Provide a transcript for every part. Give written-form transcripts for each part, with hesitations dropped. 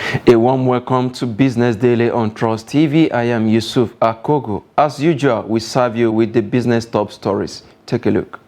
A warm welcome to Business Daily on Trust TV. I am Yusuf Akogo. As usual, we serve you with the business top stories. Take a look.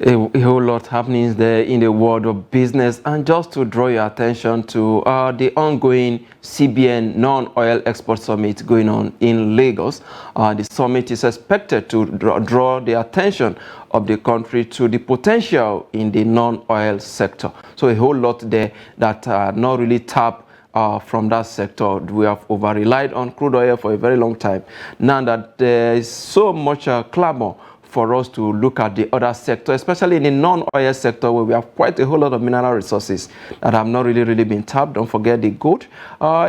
A whole lot happening there in the world of business, and just to draw your attention to the ongoing CBN non-oil export summit going on in Lagos. The summit is expected to draw the attention of the country to the potential in the non-oil sector. So a whole lot there that not really tapped from that sector. We have over-relied on crude oil for a very long time. Now that there is so much clamor for us to look at the other sector, especially in the non-oil sector, where we have quite a whole lot of mineral resources that have not really been tapped. Don't forget the gold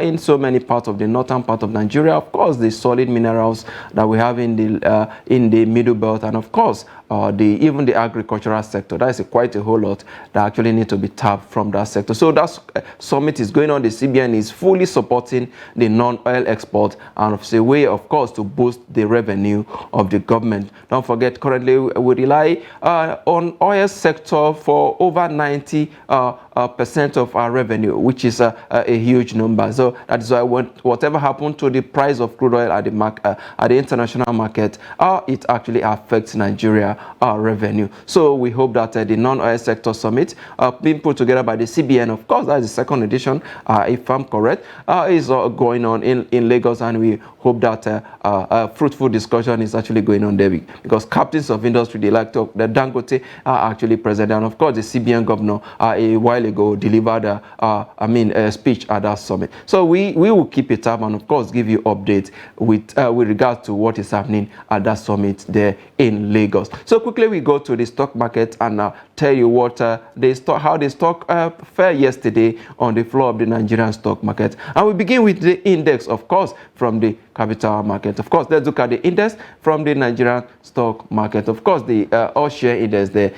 in so many parts of the northern part of Nigeria. Of course, the solid minerals that we have in the middle belt, and of course, even the agricultural sector. That is quite a whole lot that actually need to be tapped from that sector. So that summit is going on. The CBN is fully supporting the non-oil export, and it's a way, of course, to boost the revenue of the government. Don't forget, currently we rely on oil sector for over 90% of our revenue, which is a huge number. So that is why whatever happened to the price of crude oil at the international market, it actually affects Nigeria revenue. So we hope that the non-oil sector summit being put together by the CBN, of course, that is the second edition, if I'm correct, is going on in Lagos, and we hope that a fruitful discussion is actually going on there, because captains of industry, they like to, the Dangote are actually present, and of course the CBN governor a while ago delivered a speech at that summit. So we will keep it up, and of course give you updates with regard to what is happening at that summit there in Lagos. So quickly we go to the stock market and tell you what how the stock fared yesterday on the floor of the Nigerian stock market. And we begin with the index, of course, from the capital market. Of course, let's look at the index from the Nigerian stock market. Of course, the all share index there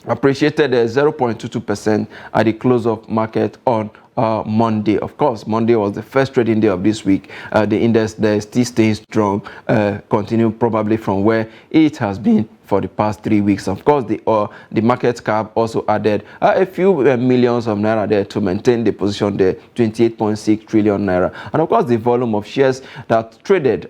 appreciated 0.22% at the close of market on Monday. Of course, Monday was the first trading day of this week. The index there still stays strong, continue probably from where it has been for the past 3 weeks. Of course, the market cap also added a few millions of naira there to maintain the position there, 28.6 trillion naira. And of course, the volume of shares that traded,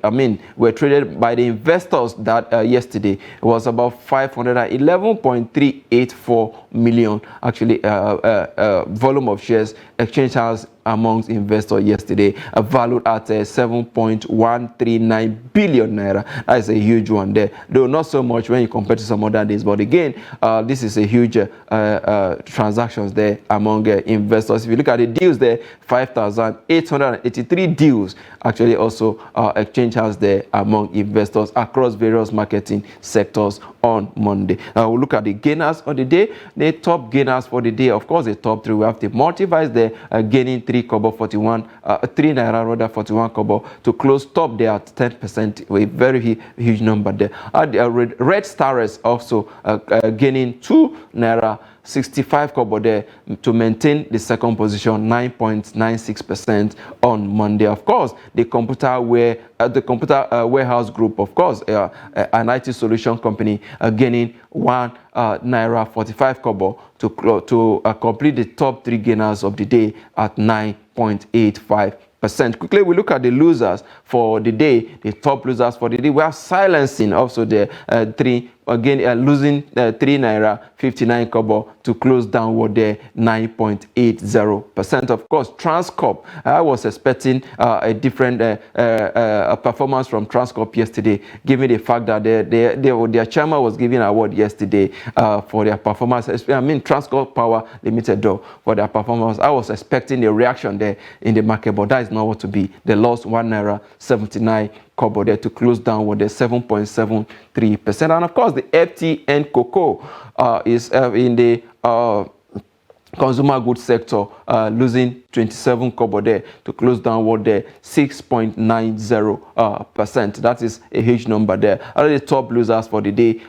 were traded by the investors that yesterday was about 511.384 million. Actually, volume of shares exchange house amongst investors yesterday, valued at 7.139 billion naira. That is a huge one there, though not so much when you compare to some other days, but again, this is a huge transactions there among investors. If you look at the deals there, 5,883 deals actually also exchange house there among investors across various marketing sectors on Monday. We'll look at the gainers on the day. The top gainers for the day, of course, the top three. We have the Multivice there gaining 3 kobo 41, 3 naira rather 41 kobo to close top there at 10%, a very huge number there. The Red Starrest also gaining 2 naira 65 kobo there to maintain the second position, 9.96% on Monday. Of course, the computer warehouse group, of course, an IT solution company, gaining 1 naira 45 kobo to complete the top 3 gainers of the day at 9.85%. Quickly, we look at the losers for the day. The top losers for the day, we are silencing also the losing 3 naira 59 kobo to close downward there, 9.80%. Of course, Transcorp, I was expecting a different performance from Transcorp yesterday, given the fact that their chairman was giving an award yesterday for their performance. I mean, Transcorp Power Limited, though, for their performance. I was expecting a reaction there in the market, but that is not what to be. They lost 1 naira 79 kobo there to close downward there, 7.73%. And of course, the FTN Cocoa is in the consumer goods sector, losing 27 kobo there to close downward there, 6.90%. That is a huge number there. Are the top losers for the day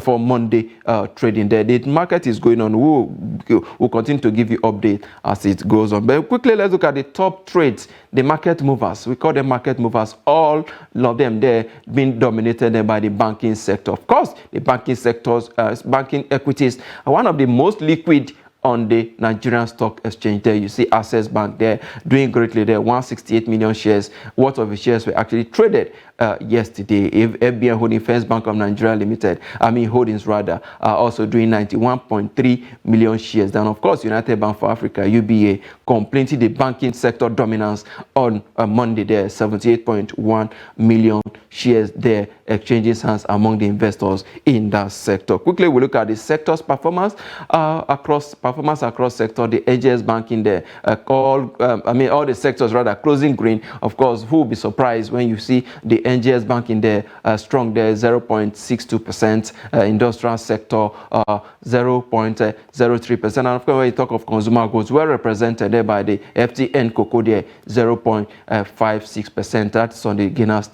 for Monday trading there. The market is going on. We'll continue to give you update as it goes on. But quickly, let's look at the top trades, the market movers. We call them market movers. All of them there being dominated by the banking sector. Of course, the banking sectors, banking equities are one of the most liquid on the Nigerian Stock Exchange. There you see Access Bank there doing greatly there, 168 million shares worth of the shares were actually traded yesterday. If FBN Holding First Bank of Nigeria Limited, Holdings rather, are also doing 91.3 million shares. Then of course United Bank for Africa, UBA, completing the banking sector dominance on Monday there, 78.1 million shares there exchanging hands among the investors in that sector. Quickly, we look at the sector's performance across sector. The AGS Bank in there, all the sectors rather closing green. Of course, who will be surprised when you see the NGS Bank in there strong there, 0.62%, industrial sector 0.03%, and of course when you talk of consumer goods, well represented there by the FTN Cocoa there, 0.56%. That's on the gainers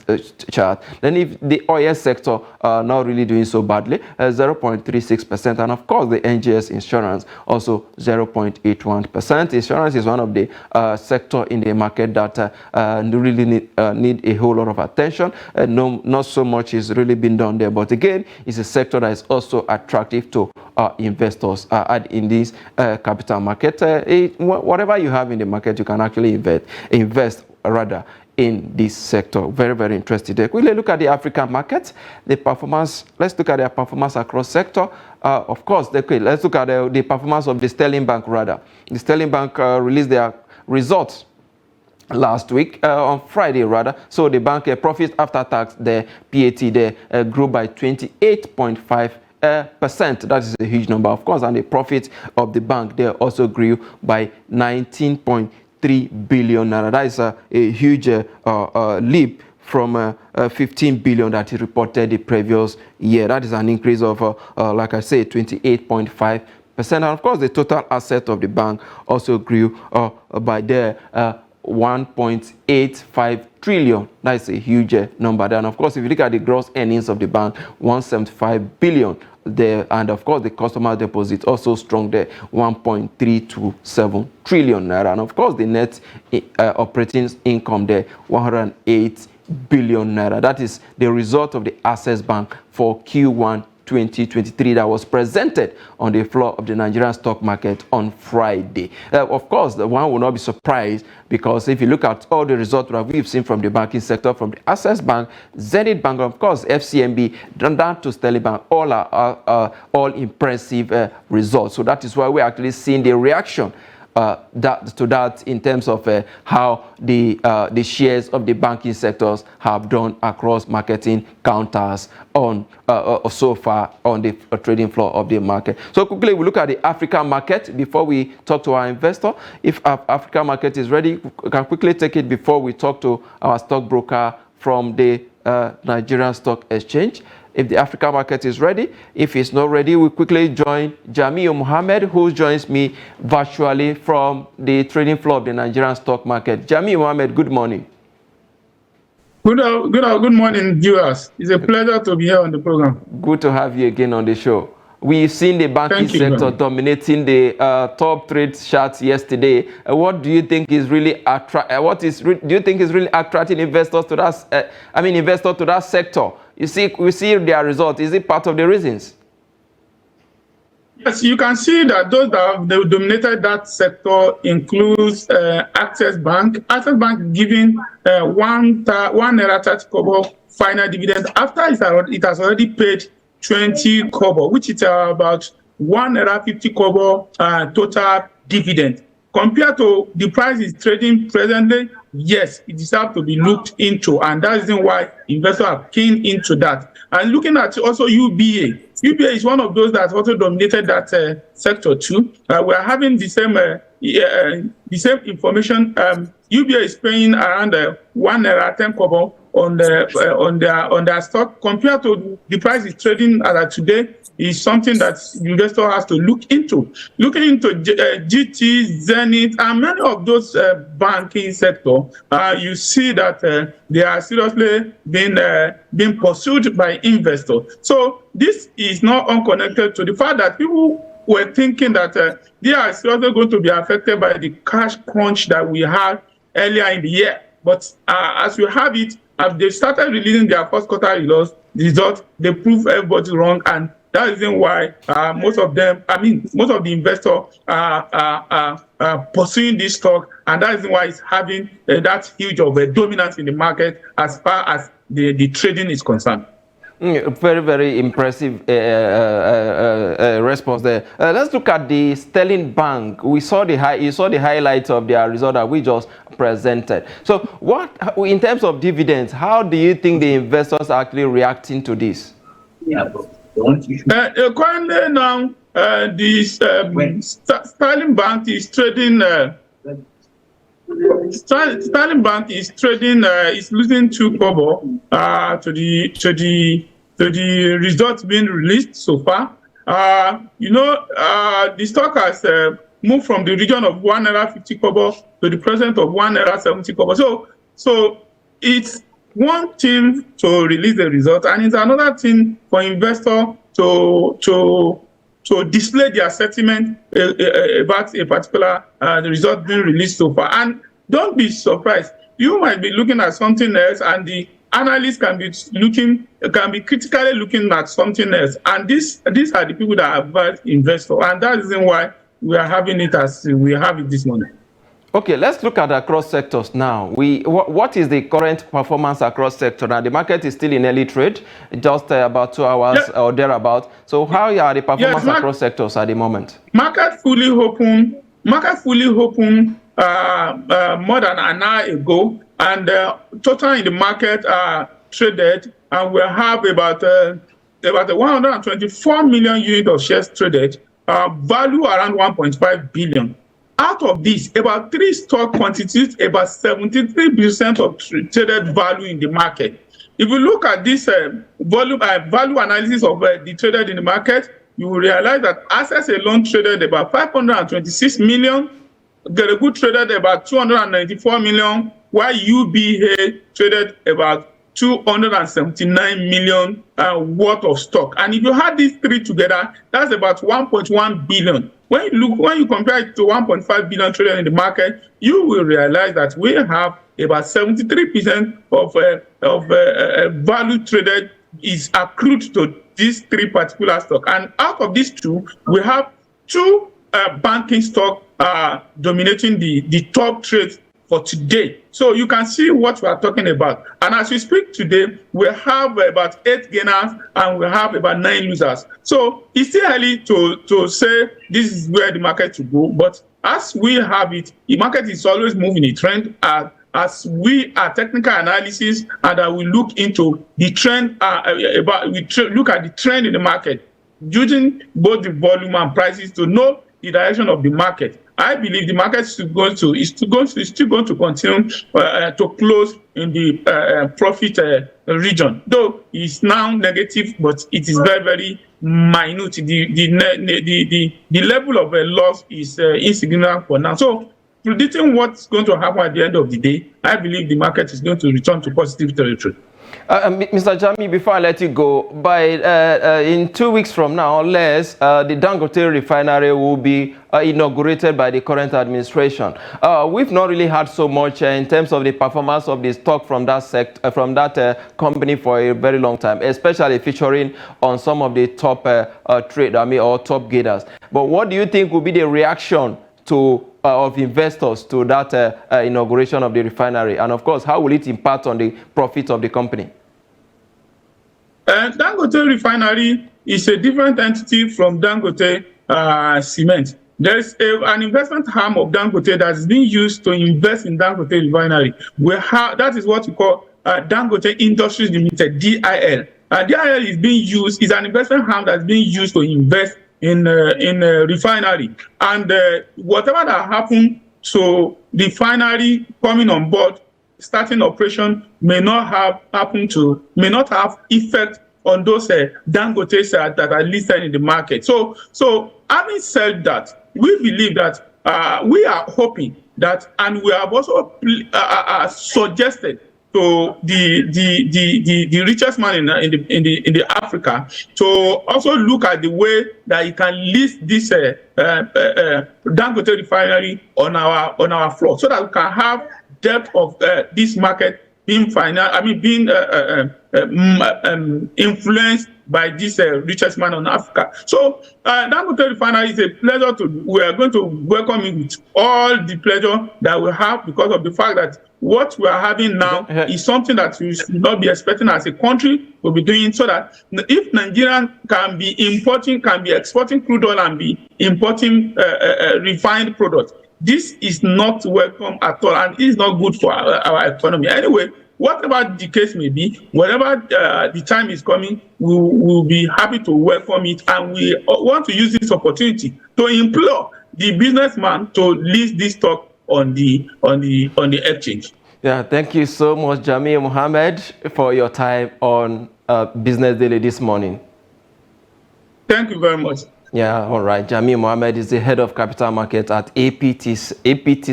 chart. Then if the oil sector not really doing so badly, 0.36%, and of course the NGS Insurance also 0.81%. Insurance is one of the sector in the market that really need a whole lot of attention. Not so much is really being done there, but again, it's a sector that is also attractive to investors in this capital market. Whatever you have in the market, you can actually invest rather in this sector. Very, very interested there. Quickly look at the African market, the performance. Let's look at their performance across sector. Of course, let's look at the performance of the Sterling Bank rather. The Sterling Bank released their results last week on Friday rather. So the bank profit after tax, the PAT there grew by 28.5%. That is a huge number, of course, and the profit of the bank there also grew by 19.3 billion naira. That is a huge leap from 15 billion that he reported the previous year. That is an increase of, like I say, 28.5%. And of course, the total asset of the bank also grew by there 1.85 trillion. That's a huge number. Then, of course, if you look at the gross earnings of the bank, 175 billion there, and of course, the customer deposit also strong there, 1.327 trillion naira. And of course, the net operating income there, 108 billion naira. That is the result of the Access Bank for Q1 2023 that was presented on the floor of the Nigerian stock market on Friday. Of course, the one will not be surprised, because if you look at all the results that we've seen from the banking sector, from the Access Bank, Zenith Bank, of course, FCMB, down to Sterling Bank, all are all impressive results. So that is why we're actually seeing the reaction that in terms of how the shares of the banking sectors have done across marketing counters on so far on the trading floor of the market. So quickly, we look at the African market before we talk to our investor. If our African market is ready, we can quickly take it before we talk to our stockbroker from the Nigerian Stock Exchange. If the African market is ready. If it's not ready, we quickly join Jamiu Mohammed, who joins me virtually from the trading floor of the Nigerian stock market. Jamiu Mohammed, good morning. Good morning, viewers. It's a pleasure to be here on the program. Good to have you again on the show. We've seen the banking sector dominating the top trade charts yesterday. What do you think is really do you think is really attracting investors to that? Investors to that sector? We see their result. Is it part of the reasons? Yes, you can see that those that have dominated that sector includes Access Bank. Access Bank giving 1 naira 30 kobo final dividend after it has already paid 20 kobo, which is about 1 naira 50 kobo total dividend. Compared to the price is trading presently, yes, it deserves to be looked into, and that's the reason why investors are keen into that. And looking at also UBA. UBA is one of those that also dominated that sector too. We are having the same information. UBA is paying around 1 naira 10 kobo on their stock. Compared to the price is trading at today, is something that investor has to look into. Looking into GT, Zenith, and many of those banking sector, you see that they are seriously being pursued by investors. So this is not unconnected to the fact that people were thinking that they are seriously going to be affected by the cash crunch that we had earlier in the year. But as we have it, as they started releasing their first quarter results, they prove everybody wrong, and that is why most of the investors are pursuing this stock, and that is why it's having that huge of a dominance in the market as far as the trading is concerned. Very, very impressive response there. Let's look at the Sterling Bank. You saw the highlights of their result that we just presented. So, in terms of dividends, how do you think the investors are actually reacting to this? Currently now, Sterling Bank is trading. Sterling Bank is trading. Is losing 2 kobo to the results being released so far. The stock has moved from the region of 1 naira 50 kobo to the present of 1 naira 70 kobo. So it's one thing to release the result, and it's another thing for investors to display their sentiment about a particular the result being released so far. And don't be surprised. You might be looking at something else, and the analysts can be critically looking at something else. And these are the people that advise investors, and that is why we are having it as we have it this morning. Okay, let's look at across sectors now. What is the current performance across sector? Now, the market is still in early trade, just about 2 hours or thereabout. So how are the performance across sectors at the moment? Market fully open more than an hour ago, and total in the market traded, and we have about 124 million units of shares traded, value around 1.5 billion. Out of this, about 3 stocks constitute about 73% of traded value in the market. If you look at this value analysis of the traded in the market, you will realize that Access alone traded about 526 million, Geregut traded about 294 million, while UBA traded about 279 million worth of stock. And if you add these 3 together, that's about 1.1 billion. When you compare it to 1.5 billion traded in the market, you will realize that we have about 73% of value traded is accrued to these 3 particular stocks. And out of these 2, we have 2 banking stocks dominating the top trades for today. So you can see what we are talking about. And as we speak today, we have about 8 gainers and we have about 9 losers. So it's still early to say this is where the market will go. But as we have it, the market is always moving a trend. As we are technical analysis, and we look into the trend, look at the trend in the market, using both the volume and prices to know the direction of the market. I believe the market is still going to continue to close in the profit region, though it's now negative, but it is very, very minute. The level of loss is insignificant for now. So, predicting what's going to happen at the end of the day, I believe the market is going to return to positive territory. Mr. Jami, before I let you go, in 2 weeks from now, or less, the Dangote refinery will be inaugurated by the current administration. We've not really had so much in terms of the performance of the stock from that company for a very long time, especially featuring on some of the top top gators. But what do you think will be the reaction of investors to that inauguration of the refinery, and of course, how will it impact on the profits of the company? Dangote Refinery is a different entity from Dangote Cement. There is an investment arm of Dangote that is being used to invest in Dangote Refinery. That is what we call Dangote Industries Limited, DIL. DIL is an investment arm that is being used to invest in refinery, and whatever that happened to the refinery coming on board, starting operation, may not have effect on those Dangotes that are listed in the market. So having said that, we believe that we are hoping that, and we have also suggested to the richest man in the Africa to also look at the way that he can list this Dangote refinery on our floor, so that we can have depth of this market being influenced by this richest man on Africa. So Dangote refinery is a pleasure we are going to welcome it with all the pleasure that we have, because of the fact that what we are having now is something that we should not be expecting as a country to be doing, so that if Nigerian can be exporting crude oil and be importing refined products, this is not welcome at all, and it is not good for our economy. Anyway, whatever the case may be, whatever the time is coming, we will be happy to welcome it, and we want to use this opportunity to implore the businessman to list this stock on the exchange. Yeah, thank you so much, Jami Mohammed, for your time on Business Daily this morning. Thank you very much. Yeah, all right. Jami Mohammed is the head of capital market at APT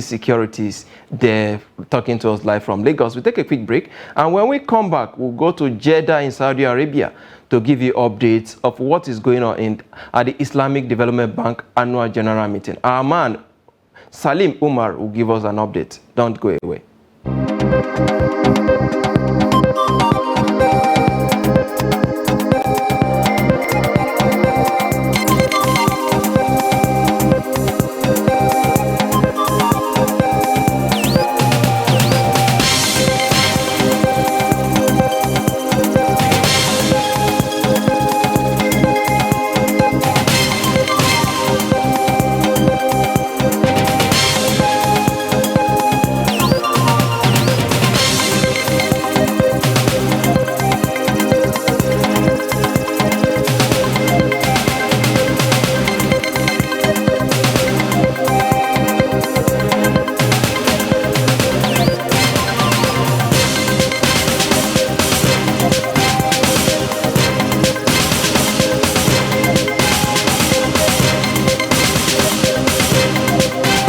Securities. They're talking to us live from Lagos. We'll take a quick break, and when we come back, we'll go to Jeddah in Saudi Arabia to give you updates of what is going on at the Islamic Development Bank annual general meeting. Our man Salim Umar will give us an update. Don't go away.